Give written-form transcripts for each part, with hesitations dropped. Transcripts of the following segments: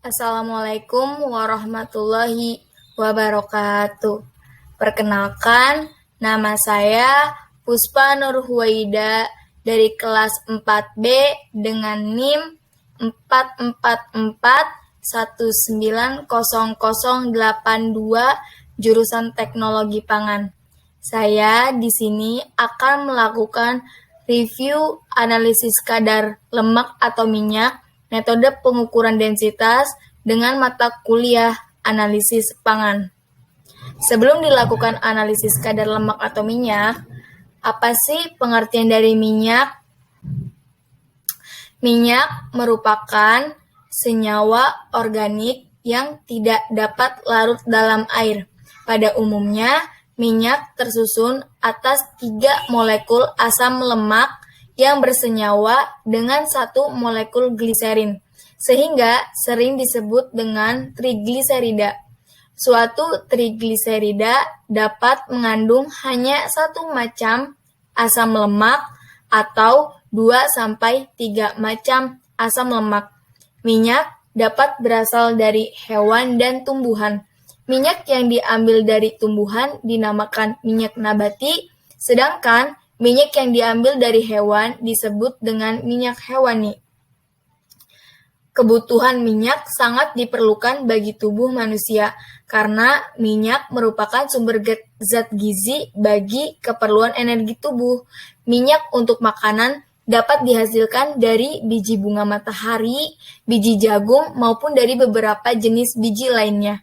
Assalamualaikum warahmatullahi wabarakatuh. Perkenalkan, nama saya Puspa Nurhuwaida dari kelas 4B dengan NIM 444190082 jurusan Teknologi Pangan. Saya di sini akan melakukan review analisis kadar lemak atau minyak, metode pengukuran densitas dengan mata kuliah analisis pangan. Sebelum dilakukan analisis kadar lemak atau minyak, apa sih pengertian dari minyak? Minyak merupakan senyawa organik yang tidak dapat larut dalam air. Pada umumnya, minyak tersusun atas 3 molekul asam lemak yang bersenyawa dengan 1 molekul gliserin, sehingga sering disebut dengan trigliserida. Suatu trigliserida dapat mengandung hanya 1 macam asam lemak atau 2-3 macam asam lemak. Minyak dapat berasal dari hewan dan tumbuhan. Minyak yang diambil dari tumbuhan dinamakan minyak nabati, sedangkan minyak yang diambil dari hewan disebut dengan minyak hewani. Kebutuhan minyak sangat diperlukan bagi tubuh manusia karena minyak merupakan sumber zat gizi bagi keperluan energi tubuh. Minyak untuk makanan dapat dihasilkan dari biji bunga matahari, biji jagung, maupun dari beberapa jenis biji lainnya.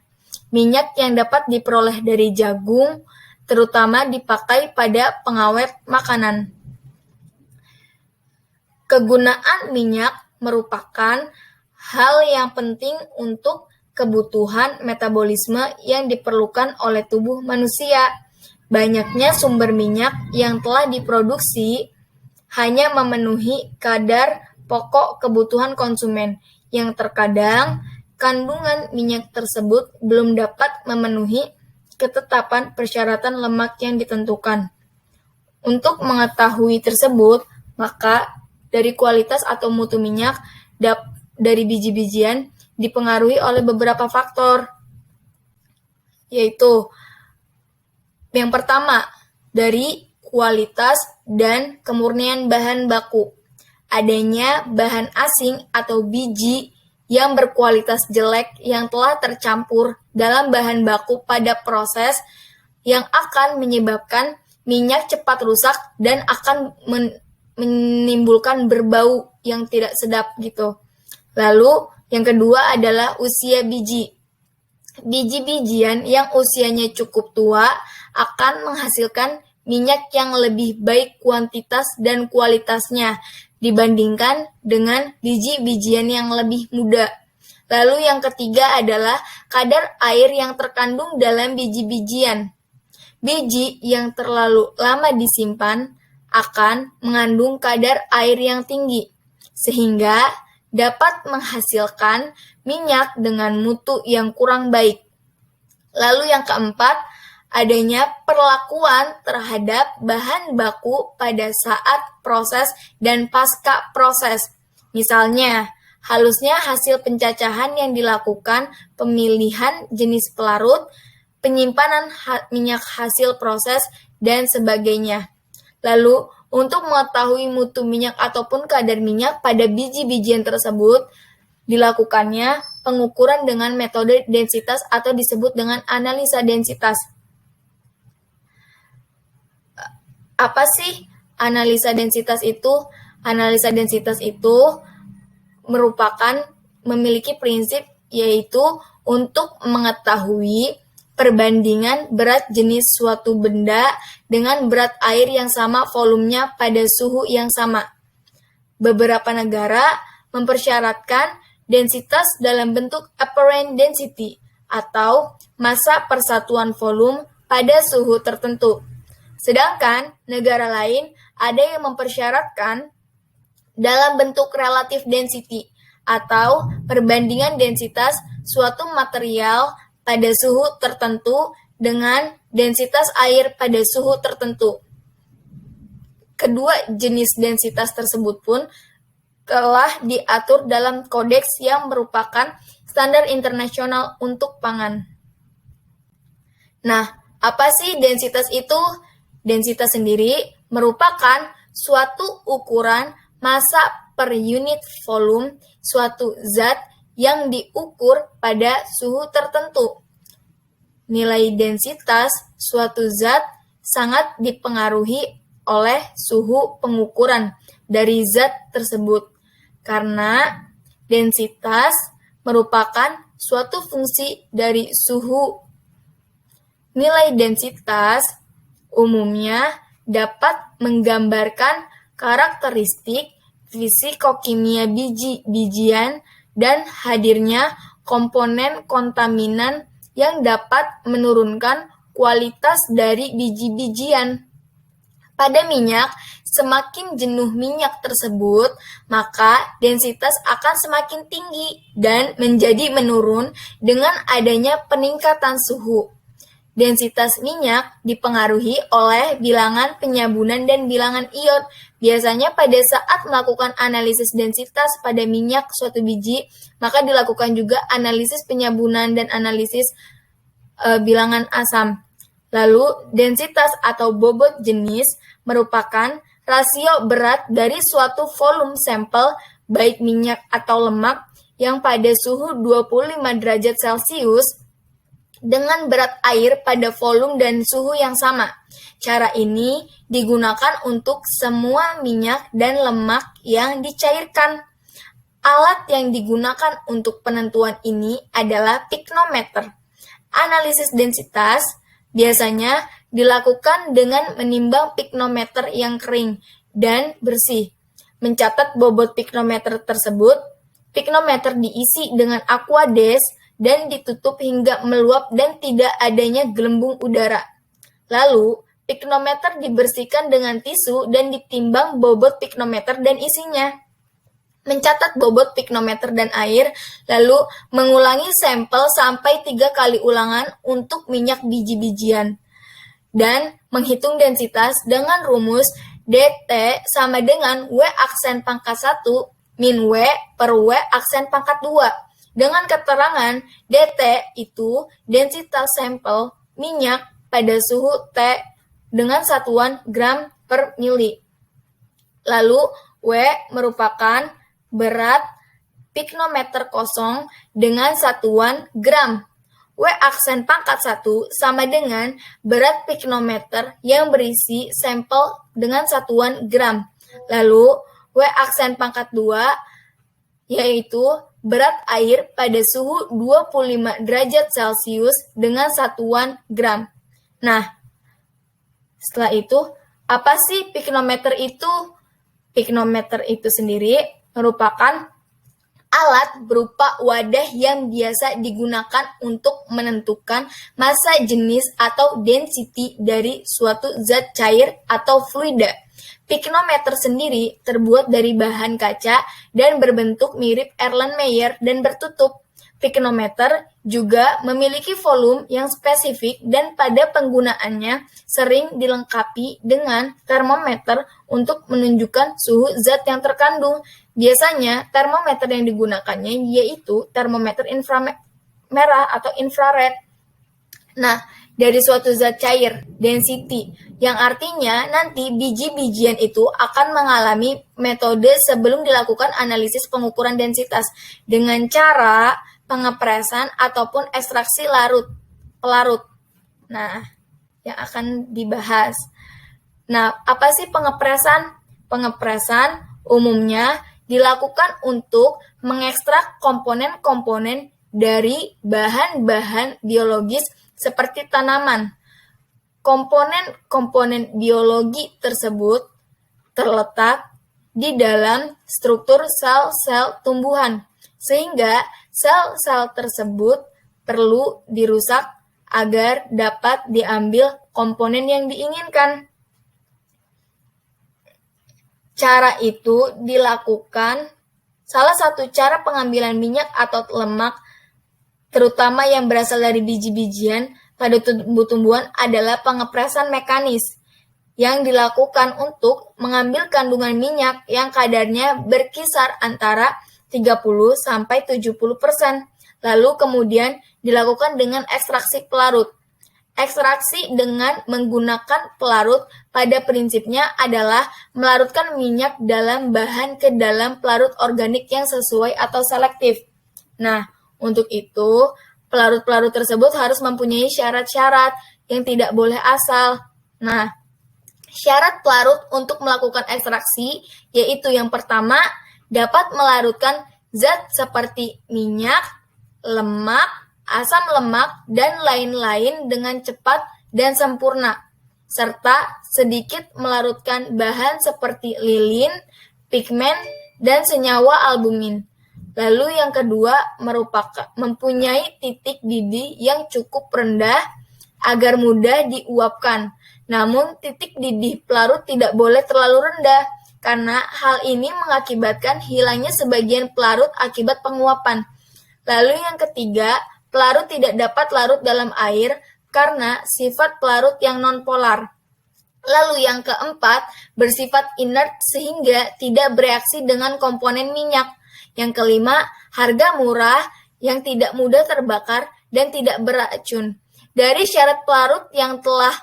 Minyak yang dapat diperoleh dari jagung terutama dipakai pada pengawet makanan. Kegunaan minyak merupakan hal yang penting untuk kebutuhan metabolisme yang diperlukan oleh tubuh manusia. Banyaknya sumber minyak yang telah diproduksi hanya memenuhi kadar pokok kebutuhan konsumen, yang terkadang kandungan minyak tersebut belum dapat memenuhi ketetapan persyaratan lemak yang ditentukan. Untuk mengetahui tersebut, maka dari kualitas atau mutu minyak dari biji-bijian dipengaruhi oleh beberapa faktor, yaitu yang pertama, dari kualitas dan kemurnian bahan baku. Adanya bahan asing atau biji yang berkualitas jelek yang telah tercampur dalam bahan baku pada proses yang akan menyebabkan minyak cepat rusak dan akan menimbulkan berbau yang tidak sedap gitu. Lalu yang kedua adalah usia biji. Biji-bijian yang usianya cukup tua akan menghasilkan minyak yang lebih baik kuantitas dan kualitasnya dibandingkan dengan biji-bijian yang lebih muda. Lalu yang ketiga adalah kadar air yang terkandung dalam biji-bijian. Biji yang terlalu lama disimpan akan mengandung kadar air yang tinggi, sehingga dapat menghasilkan minyak dengan mutu yang kurang baik. Lalu yang keempat, adanya perlakuan terhadap bahan baku pada saat proses dan pasca proses. Misalnya, halusnya hasil pencacahan yang dilakukan, pemilihan jenis pelarut, penyimpanan minyak hasil proses, dan sebagainya. Lalu, untuk mengetahui mutu minyak ataupun kadar minyak pada biji-bijian tersebut, dilakukannya pengukuran dengan metode densitas atau disebut dengan analisa densitas. Apa sih analisa densitas itu? Analisa densitas itu memiliki prinsip yaitu untuk mengetahui perbandingan berat jenis suatu benda dengan berat air yang sama volumenya pada suhu yang sama. Beberapa negara mempersyaratkan densitas dalam bentuk apparent density atau massa persatuan volume pada suhu tertentu. Sedangkan negara lain ada yang mempersyaratkan dalam bentuk relative density atau perbandingan densitas suatu material pada suhu tertentu dengan densitas air pada suhu tertentu. Kedua jenis densitas tersebut pun telah diatur dalam kodeks yang merupakan standar internasional untuk pangan. Nah, apa sih densitas itu? Densitas sendiri merupakan suatu ukuran massa per unit volume suatu zat yang diukur pada suhu tertentu. Nilai densitas suatu zat sangat dipengaruhi oleh suhu pengukuran dari zat tersebut, karena densitas merupakan suatu fungsi dari suhu. Nilai densitas umumnya dapat menggambarkan karakteristik fisikokimia biji-bijian dan hadirnya komponen kontaminan yang dapat menurunkan kualitas dari biji-bijian. Pada minyak, semakin jenuh minyak tersebut, maka densitas akan semakin tinggi dan menjadi menurun dengan adanya peningkatan suhu. Densitas minyak dipengaruhi oleh bilangan penyabunan dan bilangan ion. Biasanya pada saat melakukan analisis densitas pada minyak suatu biji, maka dilakukan juga analisis penyabunan dan analisis bilangan asam. Lalu, densitas atau bobot jenis merupakan rasio berat dari suatu volume sampel, baik minyak atau lemak, yang pada suhu 25 derajat Celcius dengan berat air pada volume dan suhu yang sama. Cara ini digunakan untuk semua minyak dan lemak yang dicairkan. Alat yang digunakan untuk penentuan ini adalah piknometer. Analisis densitas biasanya dilakukan dengan menimbang piknometer yang kering dan bersih. Mencatat bobot piknometer tersebut, piknometer diisi dengan aquades dan ditutup hingga meluap dan tidak adanya gelembung udara. Lalu, piknometer dibersihkan dengan tisu dan ditimbang bobot piknometer dan isinya. Mencatat bobot piknometer dan air, lalu mengulangi sampel sampai 3 kali ulangan untuk minyak biji-bijian. Dan menghitung densitas dengan rumus dt sama dengan W aksen pangkat 1 min W per W aksen pangkat 2. Dengan keterangan dt itu densitas sampel minyak pada suhu T dengan satuan gram per mili. Lalu W merupakan berat piknometer kosong dengan satuan gram. W aksen pangkat 1 sama dengan berat piknometer yang berisi sampel dengan satuan gram. Lalu W aksen pangkat 2 yaitu berat air pada suhu 25 derajat Celcius dengan satuan gram. Nah, setelah itu, apa sih piknometer itu? Piknometer itu sendiri merupakan alat berupa wadah yang biasa digunakan untuk menentukan massa jenis atau density dari suatu zat cair atau fluida. Piknometer sendiri terbuat dari bahan kaca dan berbentuk mirip Erlenmeyer dan bertutup. Piknometer juga memiliki volume yang spesifik dan pada penggunaannya sering dilengkapi dengan termometer untuk menunjukkan suhu zat yang terkandung. Biasanya termometer yang digunakannya yaitu termometer inframerah atau infrared. Nah, dari suatu zat cair, density, yang artinya nanti biji-bijian itu akan mengalami metode sebelum dilakukan analisis pengukuran densitas dengan cara pengepresan ataupun ekstraksi pelarut. Nah, yang akan dibahas. Nah, apa sih pengepresan? Pengepresan umumnya dilakukan untuk mengekstrak komponen-komponen dari bahan-bahan biologis seperti tanaman. Komponen-komponen biologi tersebut terletak di dalam struktur sel-sel tumbuhan, sehingga sel-sel tersebut perlu dirusak agar dapat diambil komponen yang diinginkan. Cara itu dilakukan, salah satu cara pengambilan minyak atau lemak, terutama yang berasal dari biji-bijian pada tumbuh-tumbuhan adalah pengepresan mekanis yang dilakukan untuk mengambil kandungan minyak yang kadarnya berkisar antara 30-70%. Lalu kemudian dilakukan dengan ekstraksi pelarut. Ekstraksi dengan menggunakan pelarut pada prinsipnya adalah melarutkan minyak dalam bahan ke dalam pelarut organik yang sesuai atau selektif. Nah, untuk itu, pelarut-pelarut tersebut harus mempunyai syarat-syarat yang tidak boleh asal. Nah, syarat pelarut untuk melakukan ekstraksi yaitu yang pertama, dapat melarutkan zat seperti minyak, lemak, asam lemak, dan lain-lain dengan cepat dan sempurna, serta sedikit melarutkan bahan seperti lilin, pigmen, dan senyawa albumin. Lalu yang kedua mempunyai titik didih yang cukup rendah agar mudah diuapkan. Namun titik didih pelarut tidak boleh terlalu rendah, karena hal ini mengakibatkan hilangnya sebagian pelarut akibat penguapan. Lalu yang ketiga, pelarut tidak dapat larut dalam air karena sifat pelarut yang nonpolar. Lalu yang keempat, bersifat inert sehingga tidak bereaksi dengan komponen minyak. Yang kelima, harga murah yang tidak mudah terbakar dan tidak beracun. Dari syarat pelarut yang telah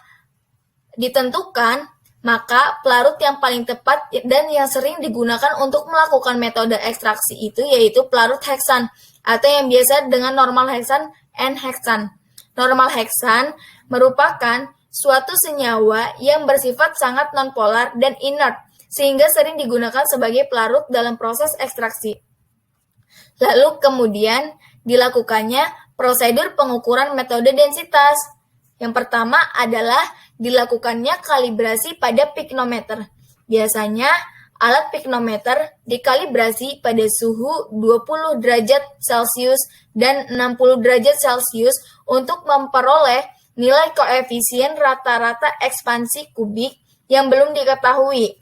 ditentukan, maka pelarut yang paling tepat dan yang sering digunakan untuk melakukan metode ekstraksi itu yaitu pelarut heksan atau yang biasa dengan normal heksan N-heksan. Normal heksan merupakan suatu senyawa yang bersifat sangat nonpolar dan inert sehingga sering digunakan sebagai pelarut dalam proses ekstraksi. Lalu kemudian dilakukannya prosedur pengukuran metode densitas. Yang pertama adalah dilakukannya kalibrasi pada piknometer. Biasanya alat piknometer dikalibrasi pada suhu 20 derajat Celcius dan 60 derajat Celcius untuk memperoleh nilai koefisien rata-rata ekspansi kubik yang belum diketahui.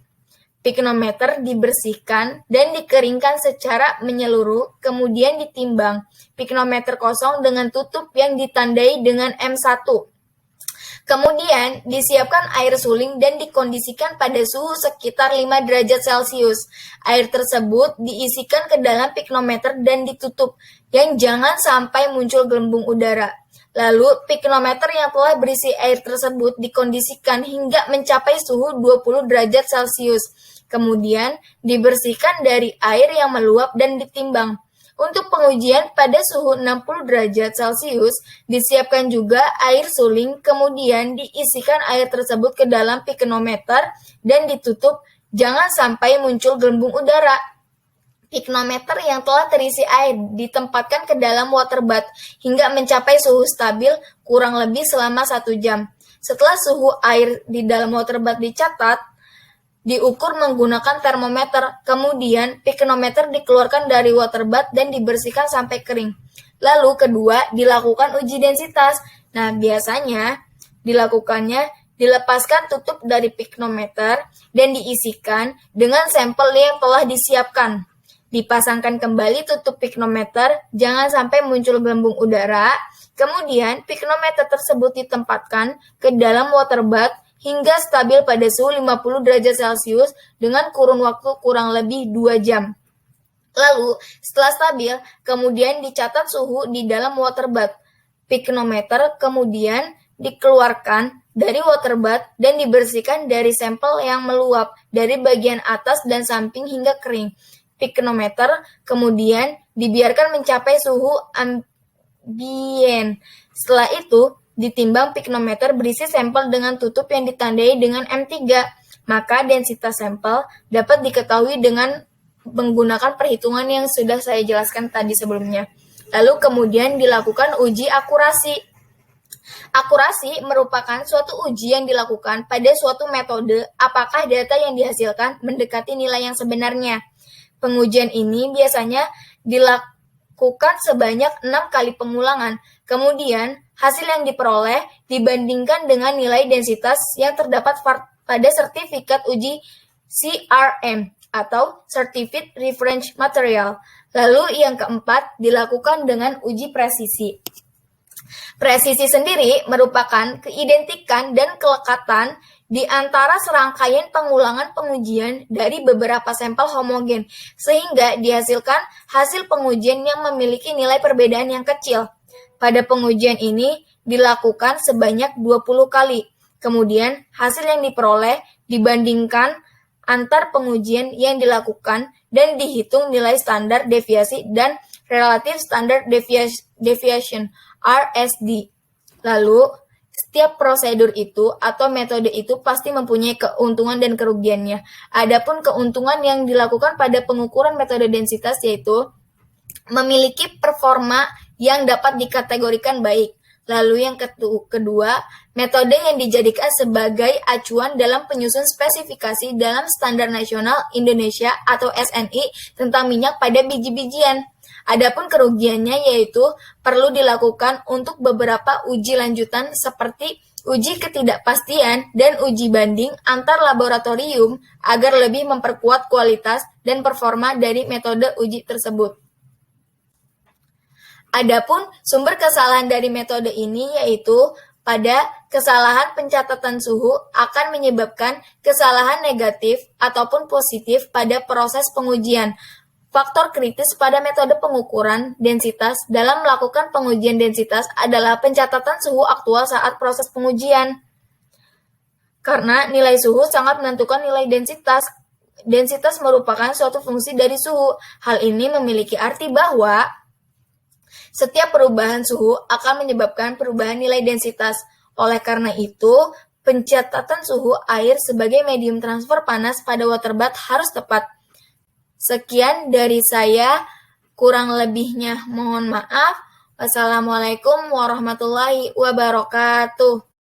Piknometer dibersihkan dan dikeringkan secara menyeluruh, kemudian ditimbang. Piknometer kosong dengan tutup yang ditandai dengan M1. Kemudian disiapkan air suling dan dikondisikan pada suhu sekitar 5 derajat Celcius. Air tersebut diisikan ke dalam piknometer dan ditutup, yang jangan sampai muncul gelembung udara. Lalu piknometer yang telah berisi air tersebut dikondisikan hingga mencapai suhu 20 derajat Celcius. Kemudian dibersihkan dari air yang meluap dan ditimbang. Untuk pengujian pada suhu 60 derajat Celcius, disiapkan juga air suling, kemudian diisikan air tersebut ke dalam piknometer dan ditutup, jangan sampai muncul gelembung udara. Piknometer yang telah terisi air ditempatkan ke dalam water bath hingga mencapai suhu stabil kurang lebih selama 1 jam. Setelah suhu air di dalam water bath dicatat, diukur menggunakan termometer, kemudian piknometer dikeluarkan dari water bath dan dibersihkan sampai kering. Lalu kedua, dilakukan uji densitas. Nah, biasanya dilepaskan tutup dari piknometer dan diisikan dengan sampel yang telah disiapkan. Dipasangkan kembali tutup piknometer, jangan sampai muncul gelembung udara. Kemudian piknometer tersebut ditempatkan ke dalam water bath hingga stabil pada suhu 50 derajat Celcius dengan kurun waktu kurang lebih 2 jam. Lalu, setelah stabil, kemudian dicatat suhu di dalam water bath. Piknometer kemudian dikeluarkan dari water bath dan dibersihkan dari sampel yang meluap dari bagian atas dan samping hingga kering. Piknometer kemudian dibiarkan mencapai suhu ambien. Setelah itu, ditimbang piknometer berisi sampel dengan tutup yang ditandai dengan M3, maka densitas sampel dapat diketahui dengan menggunakan perhitungan yang sudah saya jelaskan tadi sebelumnya. Lalu kemudian dilakukan uji akurasi. Akurasi merupakan suatu uji yang dilakukan pada suatu metode apakah data yang dihasilkan mendekati nilai yang sebenarnya. Pengujian ini biasanya dilakukan sebanyak 6 kali pengulangan. Kemudian, hasil yang diperoleh dibandingkan dengan nilai densitas yang terdapat pada sertifikat uji CRM atau Certified Reference Material. Lalu yang keempat dilakukan dengan uji presisi. Presisi sendiri merupakan keidentikan dan kelekatan di antara serangkaian pengulangan pengujian dari beberapa sampel homogen, sehingga dihasilkan hasil pengujian yang memiliki nilai perbedaan yang kecil. Pada pengujian ini dilakukan sebanyak 20 kali. Kemudian, hasil yang diperoleh dibandingkan antar pengujian yang dilakukan dan dihitung nilai standar deviasi dan relative standard deviation (RSD). Lalu, setiap prosedur itu atau metode itu pasti mempunyai keuntungan dan kerugiannya. Adapun keuntungan yang dilakukan pada pengukuran metode densitas yaitu memiliki performa yang dapat dikategorikan baik. Lalu yang kedua, metode yang dijadikan sebagai acuan dalam penyusun spesifikasi dalam Standar Nasional Indonesia atau SNI tentang minyak pada biji-bijian. Adapun kerugiannya yaitu perlu dilakukan untuk beberapa uji lanjutan seperti uji ketidakpastian dan uji banding antar laboratorium agar lebih memperkuat kualitas dan performa dari metode uji tersebut. Adapun sumber kesalahan dari metode ini yaitu pada kesalahan pencatatan suhu akan menyebabkan kesalahan negatif ataupun positif pada proses pengujian. Faktor kritis pada metode pengukuran densitas dalam melakukan pengujian densitas adalah pencatatan suhu aktual saat proses pengujian. Karena nilai suhu sangat menentukan nilai densitas. Densitas merupakan suatu fungsi dari suhu. Hal ini memiliki arti bahwa setiap perubahan suhu akan menyebabkan perubahan nilai densitas. Oleh karena itu, pencatatan suhu air sebagai medium transfer panas pada waterbath harus tepat. Sekian dari saya, kurang lebihnya mohon maaf. Wassalamualaikum warahmatullahi wabarakatuh.